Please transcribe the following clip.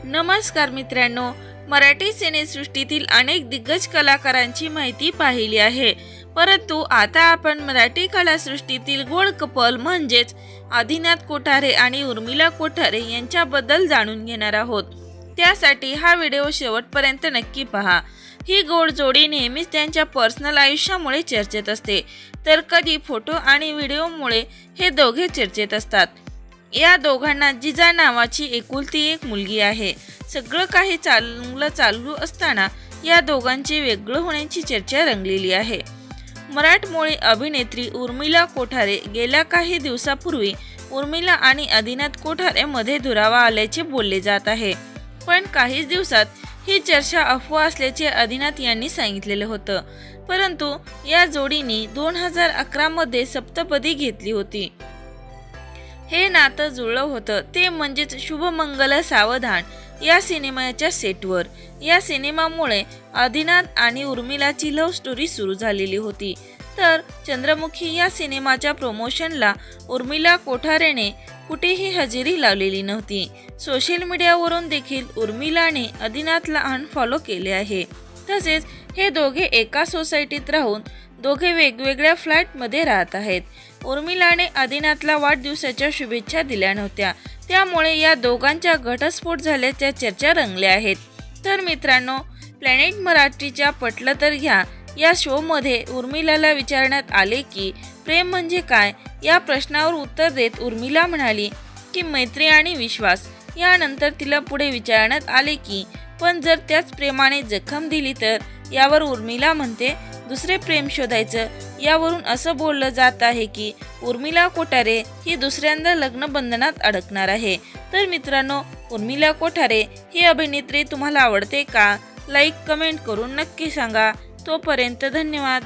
नमस्कार मित्रांनो, मराठी सिनेसृष्टीतील अनेक दिग्गज कलाकारांची माहिती पाहिली आहे, परंतु आता आपण मराठी कलासृष्टीतील गोड कपल म्हणजेच आदिनाथ कोठारे आणि उर्मिला कोठारे यांच्याबद्दल जाणून घेणार आहोत। त्यासाठी हा व्हिडिओ शेवटपर्यंत नक्की पहा। ही गोड जोडी नेहमीच त्यांच्या पर्सनल आयुष्यामुळे चर्चेत असते, तर कधी फोटो आणि व्हिडिओमुळे हे दोघे चर्चेत असतात। या दोघांना जिजा नावाची एकुलती एक मुलगी आहे। सगळं काही चांगलं चालू असताना या दोघांचे वेगळं होण्याची चर्चा रंगलेली आहे। मराठमोळी अभिनेत्री उर्मिला कोठारे गेल्या काही दिवसापूर्वी उर्मिला आणि आदिनाथ कोठारे मध्ये दुरावा आल्याचे बोलले जात आहे, पण काहीच दिवसात ही चर्चा अफवा असल्याचे आदिनाथ यांनी सांगितलेले होतं। परंतु या जोडीने 2011 मध्ये सप्तपदी घेतली होती। हे नातं जुळलं होतं ते म्हणजेच शुभमंगल सावधान या सिनेमाच्या सेटवर। या सिनेमामुळे आदिनाथ आणि उर्मिलाची लव्ह स्टोरी सुरू झालेली होती। तर चंद्रमुखी या सिनेमाच्या प्रमोशनला उर्मिला कोठारेने कुठेही हजेरी लावलेली नव्हती। सोशल मीडियावरून देखील उर्मिलाने आदिनाथला अनफॉलो केले आहे। तसेच हे दोघे एका सोसायटीत राहून दोघे वेगवेगळ्या फ्लॅटमध्ये राहत आहेत। उर्मिलाने आदिनाथला वाढदिवसाच्या शुभेच्छा दिल्या नव्हत्या, त्यामुळे या दोघांच्या घटस्फोट झाल्याच्या चर्चा रंगल्या आहेत। तर मित्रांनो, प्लॅनेट मराठीच्या पटलं तर घ्या या शोमध्ये उर्मिलाला विचारण्यात आले की प्रेम म्हणजे काय। या प्रश्नावर उत्तर देत उर्मिला म्हणाली की मैत्री आणि विश्वास। यानंतर तिला पुढे विचारण्यात आले की पण जर त्याच प्रेमाने जखम दिली तर। यावर उर्मिला म्हणते दुसरे प्रेम शोधायचं। यावरून असं बोललं जात आहे की उर्मिला कोठारे ही दुसऱ्यांदा लग्न बंधनात अडकणार आहे। तर मित्रांनो, उर्मिला कोठारे ही अभिनेत्री तुम्हाला आवडते का? लाईक कमेंट करून नक्की सांगा। तोपर्यंत धन्यवाद।